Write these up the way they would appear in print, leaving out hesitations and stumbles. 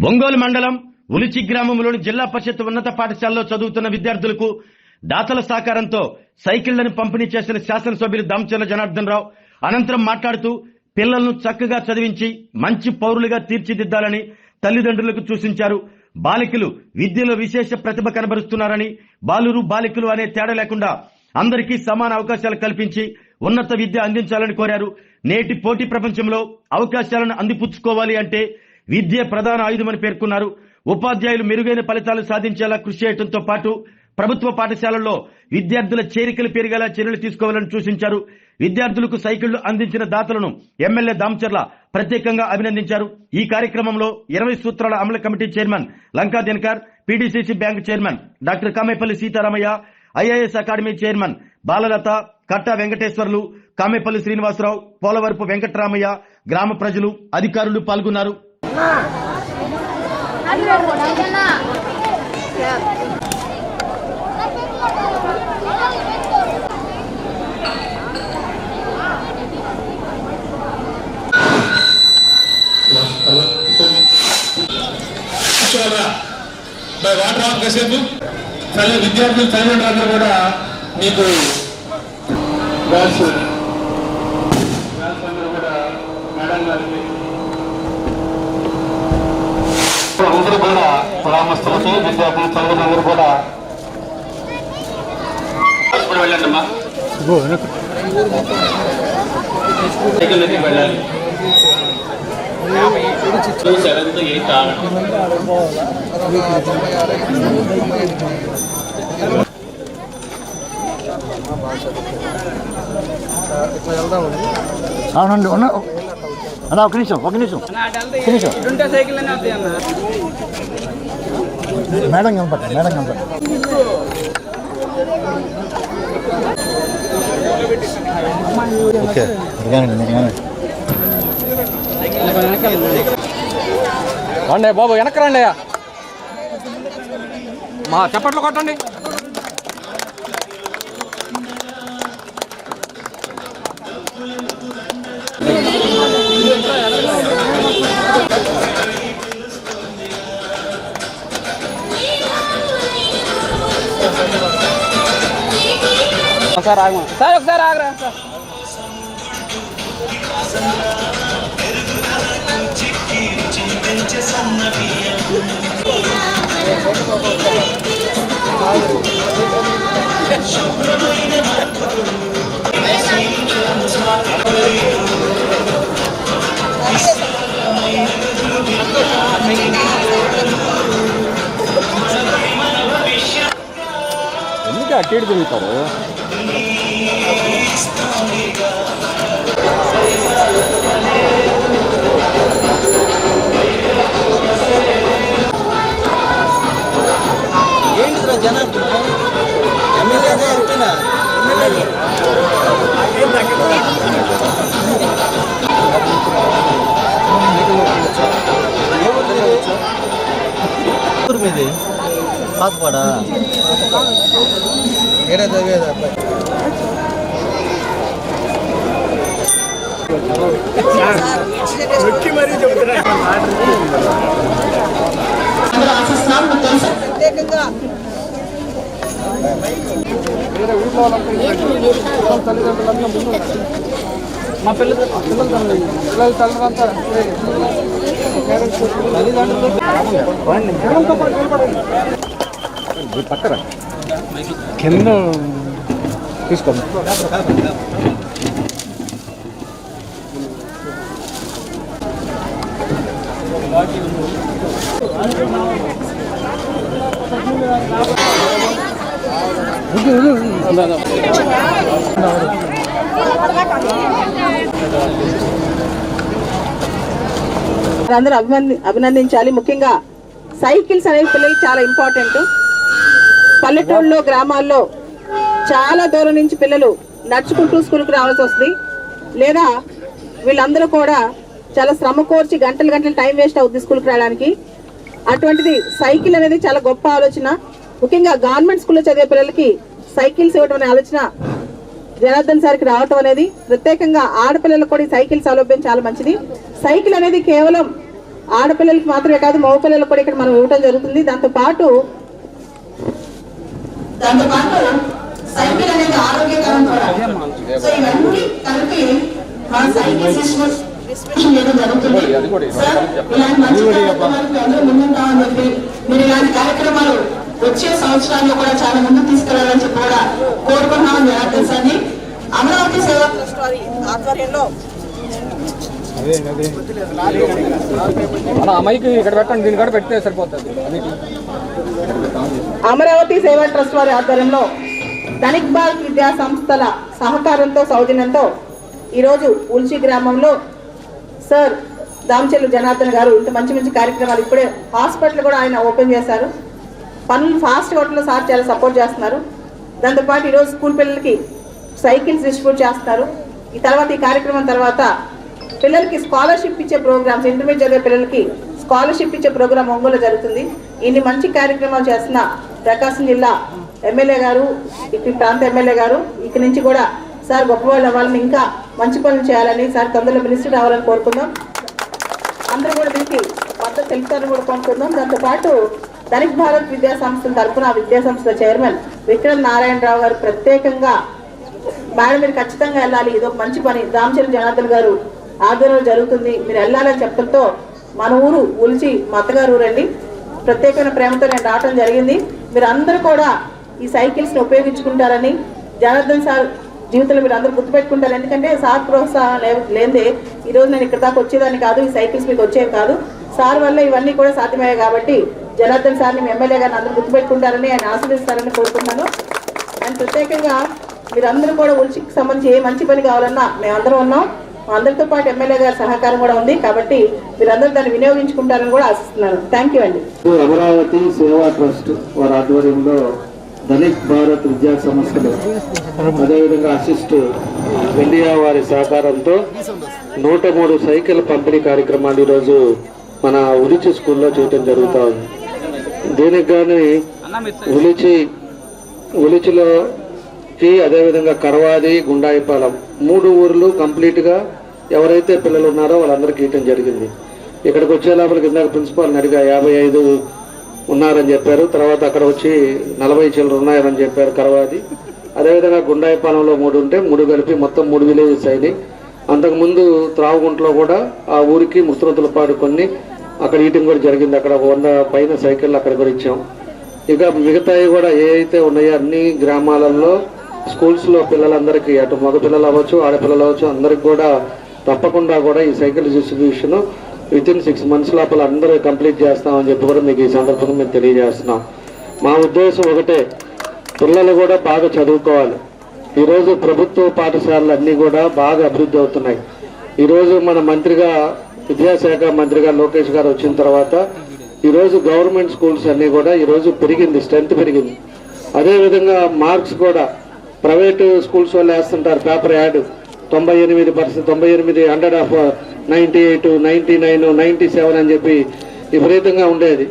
ఒంగోలు మండలం ఉలిచి గ్రామంలోని జిల్లా పరిషత్ ఉన్నత పాఠశాలలో చదువుతున్న విద్యార్థులకు దాతల సహకారంతో సైకిళ్లను పంపిణీ చేసిన శాసనసభ్యులు దామచర్ల జనార్దన్ రావు అనంతరం మాట్లాడుతూ పిల్లలను చక్కగా చదివించి మంచి పౌరులుగా తీర్చిదిద్దాలని తల్లిదండ్రులకు సూచించారు. బాలికలు విద్యలో విశేష ప్రతిభ కనబరుస్తున్నారని, బాలురు బాలికలు అనే తేడా లేకుండా అందరికీ సమాన అవకాశాలు కల్పించి ఉన్నత విద్య అందించాలని కోరారు. నేటి పోటీ ప్రపంచంలో అవకాశాలను అందిపుచ్చుకోవాలి అంటే విద్య ప్రధాన ఆయుధమని పేర్కొన్నారు. ఉపాధ్యాయులు మెరుగైన ఫలితాలు సాధించేలా కృషి చేయడంతో పాటు ప్రభుత్వ పాఠశాలల్లో విద్యార్థుల చేరికలు పెరిగేలా చర్యలు తీసుకోవాలని సూచించారు. విద్యార్థులకు సైకిళ్లు అందించిన దాతలను ఎమ్మెల్యే దామచర్ల ప్రత్యేకంగా అభినందించారు. ఈ కార్యక్రమంలో 20 సూత్రాల అమలు committee chairman Lanka Dinakar, PDCC bank chairman doctor Kamepalli Seetharamaiah, IAS academy chairman Balalatha, Katta Venkateswarlu, Kamepalli Srinivasarao, Polavarapu Venkataramaiah, గ్రామ ప్రజలు, అధికారులు పాల్గొన్నారు. విద్యార్థులు తల్లిదండ్రులందరూ కూడా మీకు అందరూ కూడా మేడం గారికి అందరూ కూడా గ్రామస్తులకి విద్యార్థులు తల్లిదండ్రులందరూ కూడా వెళ్ళండమ్మా, వెళ్ళాలి. 7th 8th అవునండి అన్న, ఒక నిమిషం మేడం కనపడండి. ఓకే రండి బాబు, వెనక్కి రండి. మా చప్పట్లు కొట్టండి. సార్ ఆగమా సార్, ఒకసారి ఆగరా సార్. ఎందుకు అటు తిరుగుతారు? మీది పాతపాడా ఏడా చదివేదా? ప్రత్యేకంగా తల్లిదండ్రులంతా ముందు మా పిల్లల తల్లిదండ్రులంతా పక్కన కింద తీసుకోండి. అందరూ అభినందించాలి. ముఖ్యంగా సైకిల్స్ అనేవి పిల్లలకి చాలా ఇంపార్టెంట్. పల్లెటూళ్ళలో, గ్రామాల్లో చాలా దూరం నుంచి పిల్లలు నడుచుకుంటూ స్కూల్కి రావాల్సి వస్తుంది, లేదా వీళ్ళందరూ కూడా చాలా శ్రమ కోర్చి గంటలు టైం వేస్ట్ అవుతుంది స్కూల్కి రావడానికి. అటువంటిది సైకిల్ అనేది చాలా గొప్ప ఆలోచన. ముఖ్యంగా గవర్నమెంట్ స్కూల్లో చదివే పిల్లలకి సైకిల్స్ ఇవ్వడం అనే ఆలోచన జనార్దన్ సార్కి రావటం అనేది, ప్రత్యేకంగా ఆడపిల్లలకు కూడా సైకిల్ సౌలభ్యం చాలా మంచిది. సైకిల్ అనేది కేవలం ఆడపిల్లలకి మాత్రమే కాదు మగ పిల్లలకు కూడా ఇక్కడ మనం ఇవ్వడం జరుగుతుంది. దాంతో పాటు సైకిల్ అనేది ఆరోగ్యకరం కూడా. సో ఇవన్నీ కలిపి మన సైకిల్ డిస్ట్రిబ్యూషన్ చేయడం జరుగుతుంది. సార్ ఇలాంటి మంచి కార్యక్రమాలకు అందరూ ముందుంటామని చెప్పి మీరు ఇలాంటి కార్యక్రమాలు వచ్చే సంవత్సరాల్లో కూడా చాలా ముందుకు తీసుకెళ్లాలని చెప్పి కూడా కోరుకుంటున్నాం. జనార్దన్ సార్ని అమరావతి సేవా ట్రస్ట్ వారి ఆధ్వర్యంలో ఇక్కడ పెట్టండి, దీని కూడా పెడితే సరిపోతుంది. అమరావతి సేవా ట్రస్ట్ వారి ఆధ్వర్యంలో ధనిక్ భారత్ విద్యా సంస్థల సహకారంతో సౌజన్యంతో ఈరోజు ఉల్చి గ్రామంలో సార్ దామచెల్లు జనార్దన్ గారు ఇంత మంచి మంచి కార్యక్రమాలు, ఇప్పుడే హాస్పిటల్ కూడా ఆయన ఓపెన్ చేశారు. పనులు ఫాస్ట్ హోటల్లో సార్ చాలా సపోర్ట్ చేస్తున్నారు. దాంతోపాటు ఈరోజు స్కూల్ పిల్లలకి సైకిల్స్ డిస్ట్రిబ్యూట్ చేస్తున్నారు. ఈ తర్వాత ఈ కార్యక్రమం తర్వాత పిల్లలకి స్కాలర్షిప్ ఇచ్చే ప్రోగ్రామ్స్, ఇంటర్మీడియట్ చదివే పిల్లలకి స్కాలర్షిప్ ఇచ్చే ప్రోగ్రామ్ ఒంగోలు జరుగుతుంది. ఇన్ని మంచి కార్యక్రమాలు చేస్తున్న ప్రకాశం జిల్లా ఎమ్మెల్యే గారు, ఇక్కడ ప్రాంత ఎమ్మెల్యే గారు ఇక్కడి నుంచి కూడా సార్ గొప్పవాళ్ళు అవ్వాలని, ఇంకా మంచి పనులు చేయాలని, సార్ తొందరలో మినిస్టర్ రావాలని కోరుకుందాం. అందరూ కూడా దీనికి మద్దతు తెలుపుతారని కూడా కోరుకుందాం. దాంతోపాటు ధనిక్ భారత్ విద్యా సంస్థల తరఫున విద్యా సంస్థల చైర్మన్ విక్రమ్ నారాయణరావు గారు ప్రత్యేకంగా మేడం మీరు ఖచ్చితంగా వెళ్ళాలి, ఇది ఒక మంచి పని, దామచెల్లు జనార్దన్ గారు ఆధ్వర్యంలో జరుగుతుంది, మీరు వెళ్ళాలని చెప్పడంతో మన ఊరు ఉల్చి మా అత్తగారు ఊరండి, ప్రత్యేకమైన ప్రేమతో నేను రావడం జరిగింది. మీరు అందరూ కూడా ఈ సైకిల్స్ని ఉపయోగించుకుంటారని, జనార్దన్ సార్ జీవితంలో మీరు అందరూ గుర్తుపెట్టుకుంటారు. ఎందుకంటే సార్ ప్రోత్సాహం లేదే ఈరోజు నేను ఇక్కడ దాకా వచ్చేదాన్ని కాదు, ఈ సైకిల్స్ మీకు వచ్చేవి కాదు. సార్ వల్ల ఇవన్నీ కూడా సాధ్యమయ్యాయి కాబట్టి జనార్దన్ సార్ని మీ ఎమ్మెల్యే గారిని అందరూ గుర్తుపెట్టుకుంటారని, ఆయన ఆశీర్వదిస్తారని కోరుకుంటున్నాను. అండ్ ప్రత్యేకంగా మీరందరూ కూడా ఉల్చికి సంబంధించి ఏ మంచి పని కావాలన్నా మేమందరం ఉన్నాం, అందరితో పాటు ఎమ్మెల్యే గారి సహకారం కూడా ఉంది కాబట్టి మీరందరూ దాన్ని వినియోగించుకుంటారని కూడా ఆశిస్తున్నాను. థ్యాంక్ యూ అండి. అమరావతి సేవా ట్రస్ట్ వారి ఆధ్వర్యంలో ధనిక్ భారత్ విద్యా సంస్థలు అదేవిధంగా అసిస్ట్ ఇండియా వారి సహకారంతో 103 సైకిల్ పంపిణీ కార్యక్రమాలు ఈరోజు మన ఉలిచి స్కూల్లో చేయటం జరుగుతూ ఉంది. దీనికి కానీ ఉలిచిలోకి అదేవిధంగా కరవాది, గుండాయిపాలెం 3 ఊర్లు కంప్లీట్గా ఎవరైతే పిల్లలు ఉన్నారో వాళ్ళందరికీ ఇవ్వటం జరిగింది. ఇక్కడికి వచ్చే లోపలికి ఇందాక ప్రిన్సిపాల్ని అడిగా 55 ఉన్నారని చెప్పారు. తర్వాత అక్కడ వచ్చి 40 చిల్లర ఉన్నారని చెప్పారు కరవాది. అదేవిధంగా గుండాయిపాలెంలో 3 ఉంటే 3 కలిపి మొత్తం 3 విలేజెస్ అయినాయి. అంతకుముందు త్రావుగుంటలో కూడా ఆ ఊరికి ముస్తరతులపాడు కొన్ని అక్కడ ఈటింగ్ కూడా జరిగింది. అక్కడ 100 పైన సైకిళ్ళు అక్కడ కూడా ఇచ్చాం. ఇక మిగతాయి కూడా ఏ అయితే ఉన్నాయో అన్ని గ్రామాలలో స్కూల్స్లో పిల్లలందరికీ అటు మగ పిల్లలు అవ్వచ్చు ఆడపిల్లలు అవ్వచ్చు అందరికి కూడా తప్పకుండా కూడా ఈ సైకిల్ డిస్ట్రిబ్యూషన్ వితిన్ 6 months లోపల అందరూ కంప్లీట్ చేస్తామని చెప్పి కూడా మీకు ఈ సందర్భంగా మేము తెలియజేస్తున్నాం. మా ఉద్దేశం ఒకటే, పిల్లలు కూడా బాగా చదువుకోవాలి. ఈరోజు ప్రభుత్వ పాఠశాలలు అన్నీ కూడా బాగా అభివృద్ధి అవుతున్నాయి. ఈరోజు మన మంత్రిగా విద్యాశాఖ మంత్రిగా లోకేష్ గారు వచ్చిన తర్వాత ఈరోజు గవర్నమెంట్ స్కూల్స్ అన్నీ కూడా ఈరోజు పెరిగింది, స్ట్రెంత్ పెరిగింది. అదేవిధంగా మార్క్స్ కూడా ప్రైవేటు స్కూల్స్ వాళ్ళు వేస్తుంటారు పేపర్ యాడ్ 98%, 98, 100 of 98, 99, 97 అని చెప్పి విపరీతంగా ఉండేది.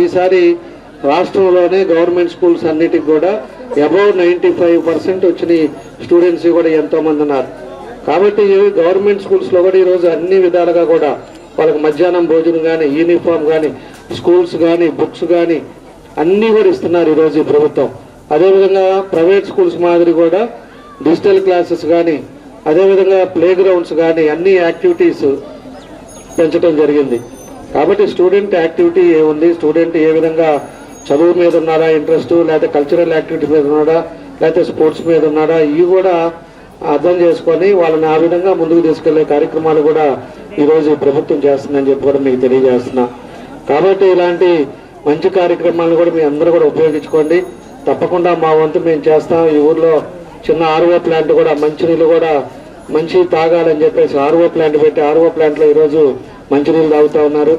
ఈసారి రాష్ట్రంలోనే గవర్నమెంట్ స్కూల్స్ అన్నిటికి కూడా అబౌవ్ 95% వచ్చిన స్టూడెంట్స్ కూడా ఎంతోమంది ఉన్నారు. కాబట్టి గవర్నమెంట్ స్కూల్స్లో కూడా ఈరోజు అన్ని విధాలుగా కూడా వాళ్ళకి మధ్యాహ్నం భోజనం కానీ, యూనిఫామ్ కానీ, స్కూల్స్ కానీ, బుక్స్ కానీ అన్నీ కూడా ఇస్తున్నారు ఈరోజు ఈ ప్రభుత్వం. అదేవిధంగా ప్రైవేట్ స్కూల్స్ మాదిరి కూడా డిజిటల్ క్లాసెస్ కానీ, అదేవిధంగా ప్లే గ్రౌండ్స్ కానీ అన్ని యాక్టివిటీస్ పెంచడం జరిగింది. కాబట్టి స్టూడెంట్ యాక్టివిటీ ఏముంది, స్టూడెంట్ ఏ విధంగా చదువు మీద ఉన్నాడా ఇంట్రెస్ట్, లేకపోతే కల్చరల్ యాక్టివిటీ మీద ఉన్నాడా, లేకపోతే స్పోర్ట్స్ మీద ఉన్నాడా, ఇవి కూడా అర్థం చేసుకొని వాళ్ళని ఆ విధంగా ముందుకు తీసుకెళ్లే కార్యక్రమాలు కూడా ఈరోజు ప్రభుత్వం చేస్తుందని చెప్పి కూడా మీకు తెలియజేస్తున్నా. కాబట్టి ఇలాంటి మంచి కార్యక్రమాలను కూడా మీ అందరూ కూడా ఉపయోగించుకోండి. తప్పకుండా మా వంతు మేము చేస్తాం. ఈ ఊర్లో చిన్న ఆర్ఓ ప్లాంట్ కూడా మంచినీళ్ళు కూడా మంచి తాగాలని చెప్పేసి ఆర్ఓ ప్లాంట్ పెట్టి ఆర్ఓ ప్లాంట్లో ఈరోజు మంచినీళ్ళు తాగుతూ ఉన్నారు.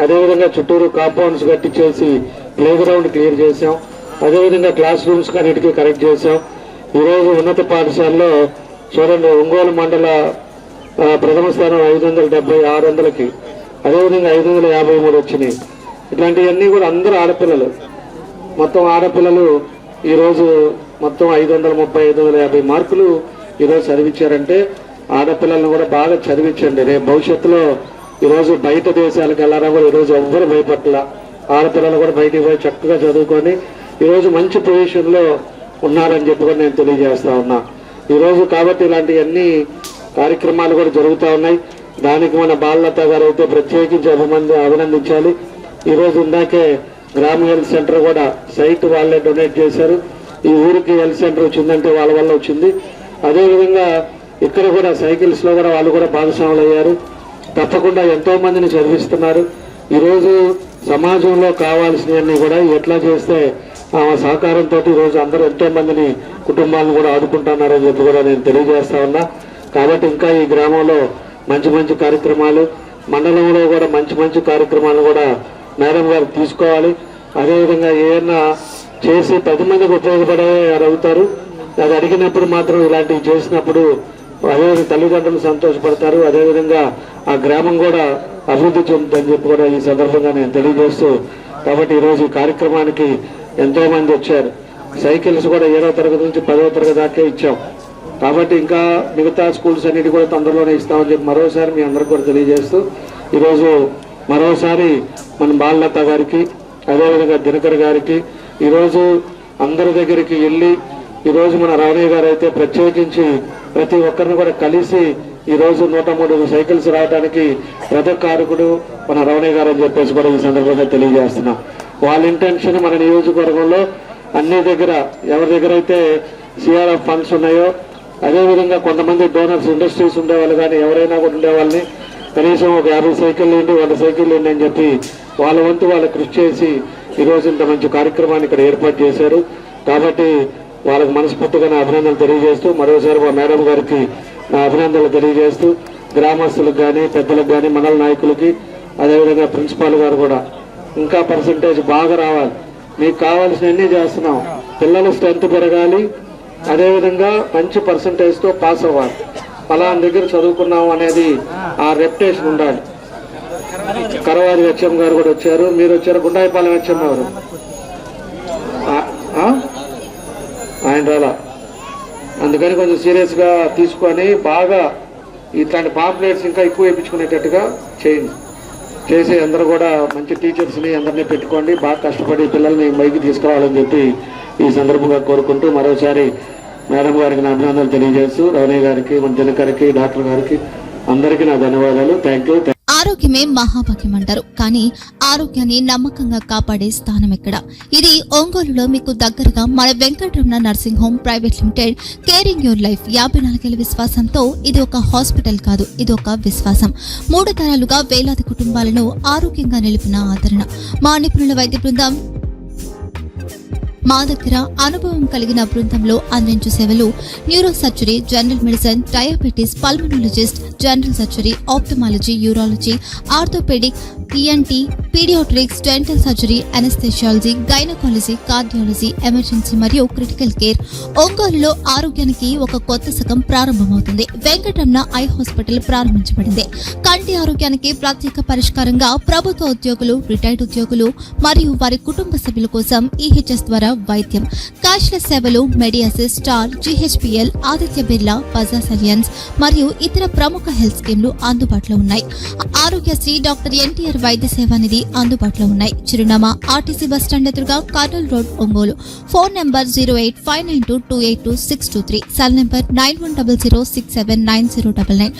అదేవిధంగా చుట్టూరు కాంపౌండ్స్ కట్టించేసి ప్లే గ్రౌండ్ క్లియర్ చేసాం. అదేవిధంగా క్లాస్ రూమ్స్ అన్నిటికీ కరెక్ట్ చేసాం. ఈరోజు ఉన్నత పాఠశాలలో చూడండి, ఒంగోలు మండల ప్రథమ స్థానం 570, 600కి, అదేవిధంగా 553 వచ్చినాయి. ఇట్లాంటివన్నీ కూడా అందరూ ఆడపిల్లలు, మొత్తం ఆడపిల్లలు ఈరోజు మొత్తం 530, 550 మార్కులు ఈరోజు చదివించారంటే ఆడపిల్లలను కూడా బాగా చదివించండి. రేపు భవిష్యత్తులో ఈరోజు బయట దేశాలకు వెళ్ళారా కూడా ఈరోజు ఎవ్వరు భయపట్ల. ఆడపిల్లలు కూడా బయటికి పోయి చక్కగా చదువుకొని ఈరోజు మంచి పొజిషన్లో ఉన్నారని చెప్పి కూడా నేను తెలియజేస్తా ఉన్నా ఈరోజు. కాబట్టి ఇలాంటివన్నీ కార్యక్రమాలు కూడా జరుగుతూ ఉన్నాయి. దానికి మన బాలలత గారు అయితే ప్రత్యేకించి అభినందించాలి. ఈరోజు ఇందాకే గ్రామ హెల్త్ సెంటర్ కూడా సైట్ వాళ్ళే డొనేట్ చేశారు. ఈ ఊరికి హెల్త్ సెంటర్ వచ్చిందంటే వాళ్ళ వల్ల వచ్చింది. అదేవిధంగా ఇక్కడ కూడా సైకిల్స్ లో కూడా వాళ్ళు కూడా భాగస్వాములు అయ్యారు. తప్పకుండా ఎంతో మందిని చదివిస్తున్నారు. ఈరోజు సమాజంలో కావాల్సినవన్నీ కూడా ఎట్లా చేస్తే ఆ సహకారంతో ఈరోజు అందరూ ఎంతో మందిని కుటుంబాలను కూడా ఆదుకుంటున్నారని చెప్పి కూడా నేను తెలియజేస్తా ఉన్నా. కాబట్టి ఇంకా ఈ గ్రామంలో మంచి మంచి కార్యక్రమాలు, మండలంలో కూడా మంచి మంచి కార్యక్రమాలు కూడా మేడం గారు తీసుకోవాలి. అదేవిధంగా ఏదైనా చేసి 10 మందికి ఉపయోగపడే అడుగుతారు. అది అడిగినప్పుడు మాత్రం ఇలాంటివి చేసినప్పుడు అదేవిధంగా తల్లిదండ్రులు సంతోషపడతారు. అదేవిధంగా ఆ గ్రామం కూడా అభివృద్ధి చెందుతుందని చెప్పి కూడా ఈ సందర్భంగా నేను తెలియజేస్తూ, కాబట్టి ఈరోజు ఈ కార్యక్రమానికి ఎంతో మంది వచ్చారు. సైకిల్స్ కూడా 7వ తరగతి నుంచి 10వ తరగతి దాకా ఇచ్చాం. కాబట్టి ఇంకా మిగతా స్కూల్స్ అన్నిటి కూడా తొందరలోనే ఇస్తామని చెప్పి మరోసారి మీ అందరికి కూడా తెలియజేస్తూ, ఈరోజు మరోసారి మన బాలలత గారికి అదేవిధంగా దినకర్ గారికి ఈరోజు అందరి దగ్గరికి వెళ్ళి ఈరోజు మన రమణయ్య గారు అయితే ప్రత్యేకించి ప్రతి ఒక్కరిని కూడా కలిసి ఈరోజు 103 సైకిల్స్ రావడానికి ప్రధానకారకుడు మన రమణయ్య గారు అని చెప్పేసి కూడా ఈ సందర్భంగా తెలియజేస్తున్నాం. వాళ్ళ ఇంటెన్షన్ మన నియోజకవర్గంలో అన్ని దగ్గర ఎవరి దగ్గర అయితే సిఆర్ఎఫ్ ఫండ్స్ ఉన్నాయో అదేవిధంగా కొంతమంది డోనర్స్ ఇండస్ట్రీస్ ఉండేవాళ్ళు కానీ ఎవరైనా కూడా ఉండేవాళ్ళని కనీసం ఒక 50 సైకిళ్ళు ఏంటి 100 సైకిళ్ళు ఏంటి అని చెప్పి వాళ్ళ వంతు వాళ్ళు కృషి చేసి ఈరోజు ఇంత మంచి కార్యక్రమాన్ని ఇక్కడ ఏర్పాటు చేశారు. కాబట్టి వాళ్ళకి మనస్ఫూర్తిగా నా అభినందనలు తెలియజేస్తూ మరోసారి మా మేడం గారికి నా అభినందనలు తెలియజేస్తూ గ్రామస్తులకు కానీ పెద్దలకు కానీ మండల నాయకులకి అదేవిధంగా ప్రిన్సిపాల్ గారు కూడా ఇంకా పర్సంటేజ్ బాగా రావాలి. మీకు కావాల్సినవన్నీ చేస్తున్నాం. పిల్లల స్ట్రెంత్ పెరగాలి, అదేవిధంగా మంచి పర్సంటేజ్తో పాస్ అవ్వాలి. ఫలానా దగ్గర చదువుకున్నాం అనేది ఆ రెప్యుటేషన్ ఉండాలి. కరవారి హెచ్ఎం గారు కూడా వచ్చారు, మీరు వచ్చారు. గుండాయిపాలెం హెచ్ఎం గారు ఆయన రాలా. అందుకని కొంచెం సీరియస్గా తీసుకొని బాగా ఇట్లాంటి పాంప్లెట్స్ ఇంకా ఎక్కువ వేయించుకునేటట్టుగా చేయండి. చేసి అందరూ కూడా మంచి టీచర్స్ని అందరినీ పెట్టుకోండి. బాగా కష్టపడి పిల్లల్ని పైకి తీసుకురావాలని చెప్పి ఈ సందర్భంగా కోరుకుంటూ మరోసారి మేడం గారికి నా అభినందనలు తెలియజేస్తూ రమణయ్య గారికి మన దినకర్కి డాక్టర్ గారికి అందరికీ నా ధన్యవాదాలు. Thank you. ఆరోగ్యమే మహాభాగ్యం అంటారు, కానీ ఆరోగ్యాన్ని నమ్మకంగా కాపాడే స్థానం ఎక్కడ? ఇది ఒంగోలులో మీకు దగ్గరగా మన Venkataramana nursing home private limited caring your life 54 ఏళ్ల విశ్వాసంతో ఇది ఒక హాస్పిటల్ కాదు, ఇది ఒక విశ్వాసం. 3 తరాలుగా వేలాది కుటుంబాలను ఆరోగ్యంగా నిలిపిన ఆదరణ. మా నిపుణుల వైద్య బృందం మా దగ్గర అనుభవం కలిగిన బృందంలో అందించే సేవలు neuro surgery, general medicine, diabetes, pulmonologist, general surgery, ophthalmology, urology, orthopaedic, ENT, paediatrics, dental surgery, anaesthesiology, gynaecology, cardiology, emergency మరియు క్రిటికల్ కేర్. ఒంగోలులో ఆరోగ్యానికి ఒక కొత్త శకం ప్రారంభమవుతుంది. వెంకటరమణ ఐ హాస్పిటల్ ప్రారంభించబడింది. కంటి ఆరోగ్యానికి ప్రత్యేక పరిష్కారంగా ప్రభుత్వ ఉద్యోగులు, రిటైర్డ్ ఉద్యోగులు మరియు వారి కుటుంబ సభ్యుల కోసం ఈహెచ్ఎస్ ద్వారా వైద్యం, క్యాష్లెస్ సేవలు, మెడియాసిస్, స్టార్, జీహెచ్పీఎల్, ఆదిత్య బిర్లా, బజాజ్ అలియన్స్ మరియు ఇతర ప్రముఖ హెల్త్ స్కీమ్లు అందుబాటులో ఉన్నాయి. ఆరోగ్యశ్రీ, డాక్టర్ ఎన్టీఆర్ వైద్య సేవా నిధి అందుబాటులో ఉన్నాయి. చిరునామా ఆర్టీసీ బస్టాండ్ ఎదురుగా Kurnool road, Ongole. Phone number 08592282623, cell number 9100679099,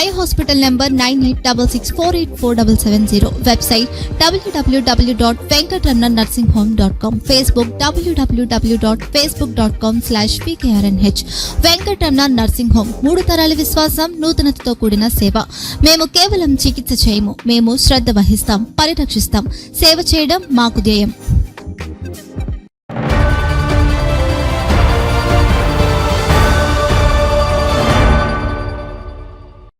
eye hospital number 9866484770, website www.venkatramanarsinghome.com, Facebook www.facebook.com/pkrnh. Venkataramana nursing home 3 తరాల విశ్వాసం, నూతనతతో కూడిన సేవ. మేము కేవలం చికిత్స చేయము, మేము శ్రద్ధ వహిస్తాం, పరిరక్షిస్తాం. సేవ చేయడం మాకు ధ్యేయం.